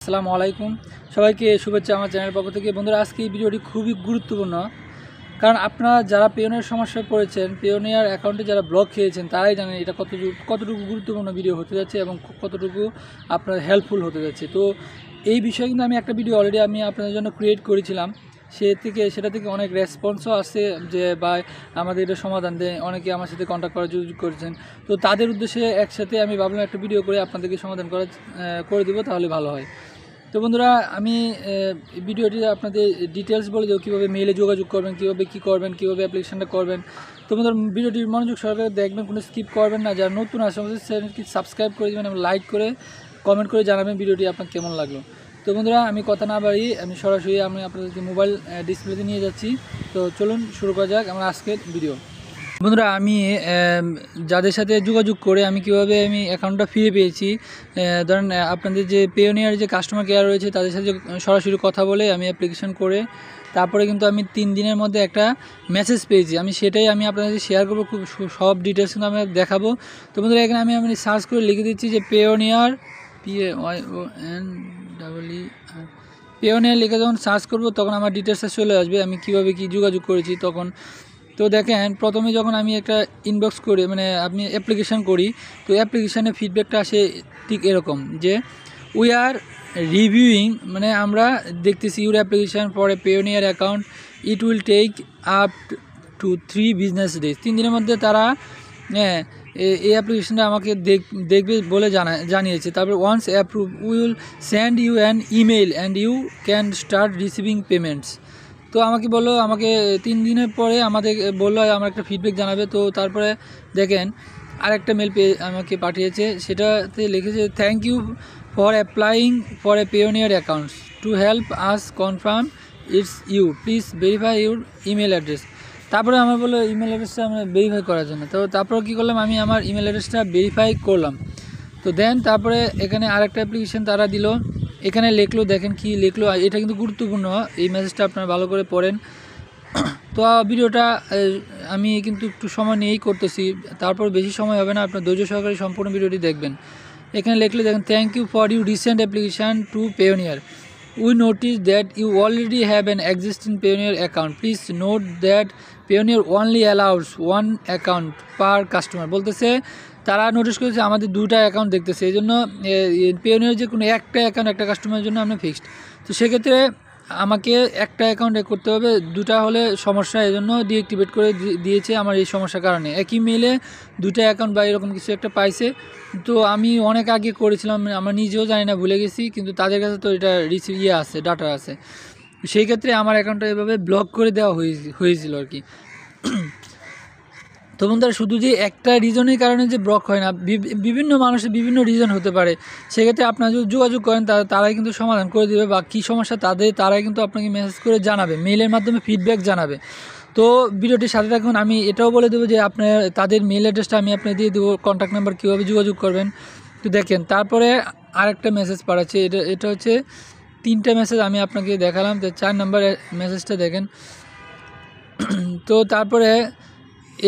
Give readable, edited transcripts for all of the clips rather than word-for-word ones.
আসসালামু আলাইকুম সবাইকে শুভেচ্ছা আমার চ্যানেলের পক্ষ থেকে। বন্ধুরা, আজকে এই ভিডিওটি খুবই গুরুত্বপূর্ণ, কারণ আপনারা যারা পেওনিয়ার সমস্যায় পড়েছেন, পেওনিয়ার অ্যাকাউন্টে যারা ব্লক খেয়েছেন, তারাই জানেন এটা কতটুকু গুরুত্বপূর্ণ ভিডিও হতে যাচ্ছে এবং কতটুকু আপনার হেল্পফুল হতে যাচ্ছে। তো এই বিষয়ে কিন্তু আমি একটা ভিডিও অলরেডি আপনাদের জন্য ক্রিয়েট করেছিলাম, সেটা থেকে অনেক রেসপন্সও আসছে যে বা আমাদের এটা সমাধান দেয়, অনেকে আমার সাথে কন্ট্যাক্ট করার যোগাযোগ করেছেন। তো তাদের উদ্দেশ্যে একসাথে আমি ভাবলাম একটা ভিডিও করে আপনাদেরকে সমাধান করে দেবো, তাহলে ভালো হয়। তো বন্ধুরা, আমি ভিডিওটি আপনাদের ডিটেলস বলে দেবো, কীভাবে মেইলে যোগাযোগ করবেন, কীভাবে কী করবেন, কীভাবে অ্যাপ্লিকেশানটা করবেন। তো বন্ধুরা, ভিডিওটির মনোযোগ সহকারে দেখবেন, কোনো স্কিপ করবেন না। যারা নতুন আসে আমাদের চ্যানেলটি সাবস্ক্রাইব করে দেবেন এবং লাইক করে কমেন্ট করে জানাবেন ভিডিওটি আপনার কেমন লাগলো। তো বন্ধুরা, আমি কথা না বাড়ি আমি সরাসরি আপনাদেরকে মোবাইল ডিসপ্লেতে নিয়ে যাচ্ছি। তো চলুন শুরু করা যাক আমার আজকের ভিডিও। বন্ধুরা, আমি যাদের সাথে যোগাযোগ করে আমি কীভাবে অ্যাকাউন্টটা ফিরে পেয়েছি, ধরেন আপনাদের যে পেওনিয়ার যে কাস্টমার কেয়ার রয়েছে তাদের সাথে সরাসরি কথা বলে আমি অ্যাপ্লিকেশন করে তারপরে কিন্তু আমি 3 দিনের মধ্যে একটা মেসেজ পেয়েছি। সেটাই আমি আপনাদের শেয়ার করবো, খুব সব ডিটেলস কিন্তু আমি দেখাবো। তো বন্ধুরা, এখানে আমি সার্চ করে লিখে দিচ্ছি যে পেওনিয়ার পেওনিয়ার লিখে যখন সার্চ করবো তখন আমার ডিটেলসটা চলে আসবে, আমি কীভাবে কী যোগাযোগ করেছি তখন। তো দেখেন, প্রথমে যখন আমি একটা ইনবক্স করি আপনি অ্যাপ্লিকেশান করি, তো অ্যাপ্লিকেশানে ফিডব্যাকটা আসে ঠিক এরকম যে উই আর রিভিউইং, আমরা দেখতেছি your application for a Payoneer account, it will take up to 3 business days. 3 দিনের মধ্যে তারা এই অ্যাপ্লিকেশানটা আমাকে দেখবে বলে জানিয়েছে। তারপর once approve will send you an email and you can start receiving payments. তো আমাকে 3 দিনের পরে বললো আমার একটা ফিডব্যাক জানাবে। তো তারপরে দেখেন আরেকটা মেল আমাকে পাঠিয়েছে, সেটাতে লিখেছে thank you for applying for a Payoneer accounts to help us confirm it's you, please verify your email address. তারপরে আমার বললো ইমেল অ্যাড্রেসটা ভেরিফাই করার জন্য। তো তারপর কী করলাম, আমি আমার ইমেল অ্যাড্রেসটা ভেরিফাই করলাম। তো দেন তারপরে এখানে আরেকটা অ্যাপ্লিকেশান তারা দিল, এখানে লিখলো, দেখেন কি লিখলো, এটা কিন্তু গুরুত্বপূর্ণ, এই মেসেজটা আপনারা ভালো করে পড়েন। তো ভিডিওটা আমি কিন্তু একটু সময় নিয়েই করতেছি, তারপর বেশি সময় হবে না, আপনার ধৈর্য সহকারে সম্পূর্ণ ভিডিওটি দেখবেন। এখানে লিখলে দেখেন thank you for you recent application to Payoneer, we notice that you already have an existing Payoneer account, please note that Payoneer only allows 1 account per customer. বলতেছে তারা নোটিস করেছে আমাদের 2টা অ্যাকাউন্ট দেখতেছে, এই জন্য পেওনিয়ার যে কোনো একটা অ্যাকাউন্ট একটা কাস্টমারের জন্য আমরা ফিক্সড। তো সেক্ষেত্রে আমাকে একটা অ্যাকাউন্টে করতে হবে, 2টা হলে সমস্যা, এই জন্য ডিঅ্যাক্টিভেট করে দিয়েছে আমার এই সমস্যার কারণে। একই মেলে 2টা অ্যাকাউন্ট বা এরকম কিছু একটা পাইছে। তো আমি অনেক আগে করেছিলাম, আমরা নিজেও জানি না, ভুলে গেছি, কিন্তু তাদের কাছে তো এটা আছে, ডাটা আছে। সেই ক্ষেত্রে আমার অ্যাকাউন্টটা এভাবে ব্লক করে দেওয়া হয়েছিল আর কি। তো বন্ধুরা, শুধু যে একটা রিজনের কারণে যে ব্লক হয় না, বিভিন্ন মানুষের বিভিন্ন রিজন হতে পারে। সেক্ষেত্রে আপনারা যদি যোগাযোগ করেন তারাই কিন্তু সমাধান করে দেবে, বা কী সমস্যা তারাই কিন্তু আপনাকে মেসেজ করে জানাবে, মেইলের মাধ্যমে ফিডব্যাক জানাবে। তো ভিডিওটির সাথে থাকুন, আমি এটাও বলে দেবো যে তাদের মেইল অ্যাড্রেসটা আমি আপনাকে দিয়ে দেবো, কন্ট্যাক্ট নাম্বার কীভাবে যোগাযোগ করবেন। তো দেখেন তারপরে আরেকটা মেসেজ পাঠাচ্ছে, এটা হচ্ছে 3টা মেসেজ আমি আপনাকে দেখালাম। তো 4 নম্বর মেসেজটা দেখেন। তো তারপরে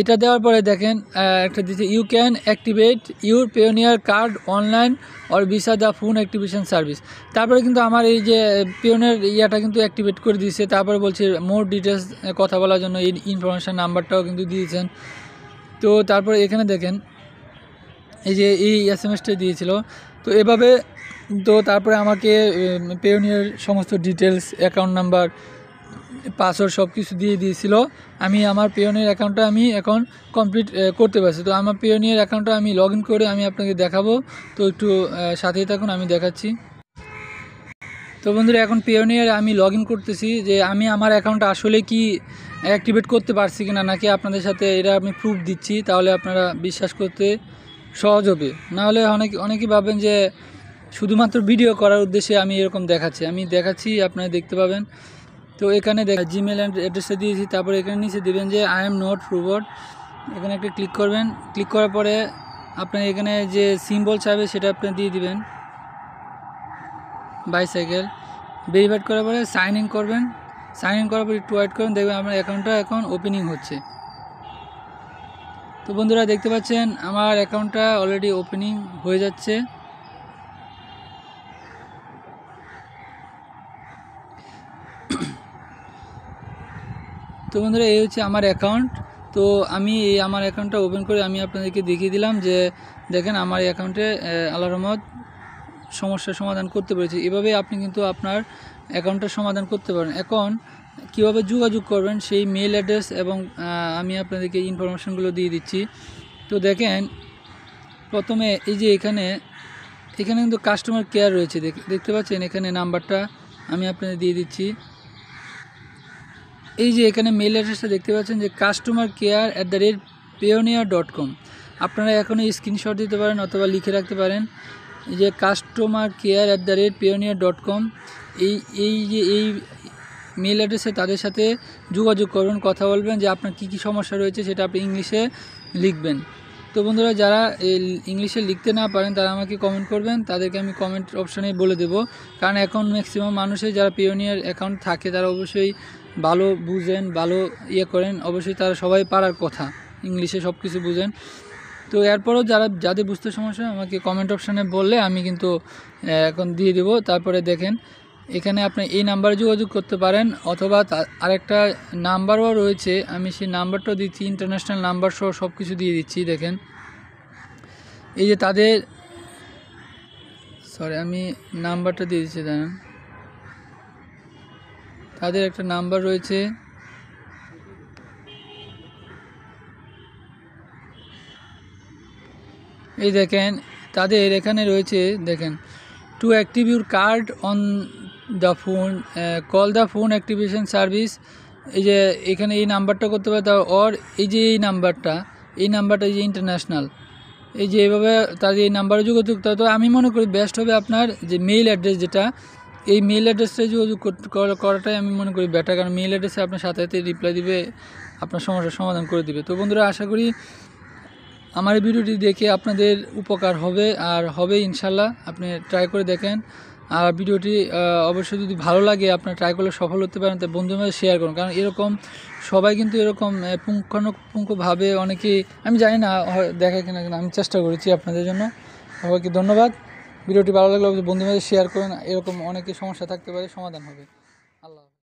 এটা দেওয়ার পরে দেখেন একটা দিচ্ছে you can activate your Payoneer card online or via the phone activation service. তারপরে কিন্তু আমার এই যে পেওনিয়ার ইয়াটা কিন্তু অ্যাক্টিভেট করে দিয়েছে। তারপরে বলছে মোর ডিটেলস কথা বলার জন্য এই ইনফরমেশান নাম্বারটাও কিন্তু দিয়েছেন। তো তারপরে এখানে দেখেন এই যে এই SMS-টা দিয়েছিল। তো এভাবে তো তারপরে আমাকে পেওনিয়ার সমস্ত ডিটেলস, অ্যাকাউন্ট নাম্বার, পাসওয়ার্ড সব কিছু দিয়ে দিয়েছিল। আমি আমার পেওনিয়ার অ্যাকাউন্টটা আমি এখন কমপ্লিট করতে পারছি। তো আমার পেওনিয়ার অ্যাকাউন্টটা আমি লগ ইন করে আমি আপনাকে দেখাবো। তো একটু সাথেই থাকুন, আমি দেখাচ্ছি। তো বন্ধুরা, এখন পেওনিয়ার আমি লগ ইন করতেছি যে আমি আমার অ্যাকাউন্টটা আসলে কি অ্যাক্টিভেট করতে পারছি কিনা, নাকি আপনাদের সাথে এটা আমি প্রুফ দিচ্ছি, তাহলে আপনারা বিশ্বাস করতে সহজ হবে। নাহলে অনেকেই ভাবেন যে শুধুমাত্র ভিডিও করার উদ্দেশ্যে আমি এরকম দেখাচ্ছি, আপনারা দেখতে পাবেন। তো এখানে জিমেল অ্যাড্রেসটা দিয়েছি। তারপরে এখানে নিচে দেবেন যে আই এম নট ফরওয়ার্ড, এখানে একটা ক্লিক করবেন। ক্লিক করার পরে আপনার এখানে যে সিম্বল চাইবে সেটা আপনি দিয়ে দিবেন, বাইসাইকেল। ভেরিফাইড করার পরে সাইন ইন করবেন। সাইন ইন করার পরে একটু ওয়েট করবেন, দেখবেন আপনার অ্যাকাউন্টটা এখন ওপেনিং হচ্ছে। তো বন্ধুরা, দেখতে পাচ্ছেন আমার অ্যাকাউন্টটা অলরেডি ওপেনিং হয়ে যাচ্ছে। তো বন্ধুরা এই হচ্ছে আমার অ্যাকাউন্ট। তো আমি এই আমার অ্যাকাউন্টটা ওপেন করে আমি আপনাদেরকে দেখিয়ে দিলাম যে দেখেন আমার অ্যাকাউন্টে আল্লাহর রহমত সমস্যার সমাধান করতে পেরেছি। এভাবে আপনি কিন্তু আপনার অ্যাকাউন্টের সমাধান করতে পারেন। এখন কীভাবে যোগাযোগ করবেন সেই মেল অ্যাড্রেস এবং আমি আপনাদেরকে ইনফরমেশনগুলো দিয়ে দিচ্ছি। তো দেখেন প্রথমে এই যে এখানে কিন্তু কাস্টমার কেয়ার রয়েছে, দেখতে পাচ্ছেন এখানে নাম্বারটা আমি আপনাদের দিয়ে দিচ্ছি। এই যে এখানে মেল অ্যাড্রেসটা দেখতে পাচ্ছেন যে customercare@payoneer.com। আপনারা এখনও স্ক্রিনশট দিতে পারেন অথবা লিখে রাখতে পারেন এই যে customercare@payoneer.com। এই মেল অ্যাড্রেসে তাদের সাথে যোগাযোগ করবেন, কথা বলবেন যে আপনার কী সমস্যা রয়েছে সেটা আপনি ইংলিশে লিখবেন। তো বন্ধুরা যারা ইংলিশে লিখতে না পারেন তারা আমাকে কমেন্ট করবেন, তাদেরকে আমি কমেন্ট অপশানে বলে দেবো। কারণ এখন ম্যাক্সিমাম মানুষের যারা পেওনিয়ার অ্যাকাউন্ট থাকে তারা অবশ্যই ভালো বুঝেন, ভালো করেন, অবশ্যই তারা সবাই পারার কথা, ইংলিশে সব কিছু বুঝেন। তো এরপরও যাদের বুঝতে সমস্যা আমাকে কমেন্ট অপশানে বললে আমি কিন্তু এখন দিয়ে দেবো। তারপরে দেখেন এখানে আপনি এই নাম্বারে যোগাযোগ করতে পারেন অথবা আরেকটা নাম্বারও রয়েছে, আমি সেই নাম্বারটাও দিচ্ছি, ইন্টারন্যাশনাল নাম্বার সহ সব কিছু দিয়ে দিচ্ছি। দেখেন এই যে আমি নাম্বারটা দিয়ে দিচ্ছি, দেখেন তাদের একটা নাম্বার রয়েছে, এই দেখেন তাদের এখানে রয়েছে। দেখেন to active your card on the phone call the phone activation service. এই যে এখানে এই নাম্বারটা করতে পারে অর এই যে এই নাম্বারটা এই যে ইন্টারন্যাশনাল, এই যে এইভাবে তাদের এই নাম্বারে যোগাযোগ। তো আমি মনে করি বেস্ট হবে আপনার যে মেইল অ্যাড্রেস, যেটা এই মেইল অ্যাড্রেসটাই যোগাযোগ করাটাই আমি মনে করি বেটার, কারণ মেইল অ্যাড্রেসে আপনার সাথে সাথে রিপ্লাই দিবে, আপনার সমস্যার সমাধান করে দিবে। তো বন্ধুরা আশা করি আমার এই ভিডিওটি দেখে আপনাদের উপকার হবে, আর হবে ইনশাল্লাহ। আপনি ট্রাই করে দেখেন, আর ভিডিওটি অবশ্যই যদি ভালো লাগে আপনার ট্রাই করলে সফল হতে পারেন, তাই বন্ধুদের মধ্যে শেয়ার করুন। কারণ এরকম সবাই কিন্তু এরকম পুঙ্খানুপুঙ্খভাবে অনেকেই, আমি জানি না দেখায় কিনা, কিন্তু আমি চেষ্টা করেছি আপনাদের জন্য। সবাইকে ধন্যবাদ। ভিডিওটি ভালো লাগলে বন্ধুদের মধ্যে শেয়ার করুন, এরকম অনেকের সমস্যা থাকতে পারে, সমাধান হবে।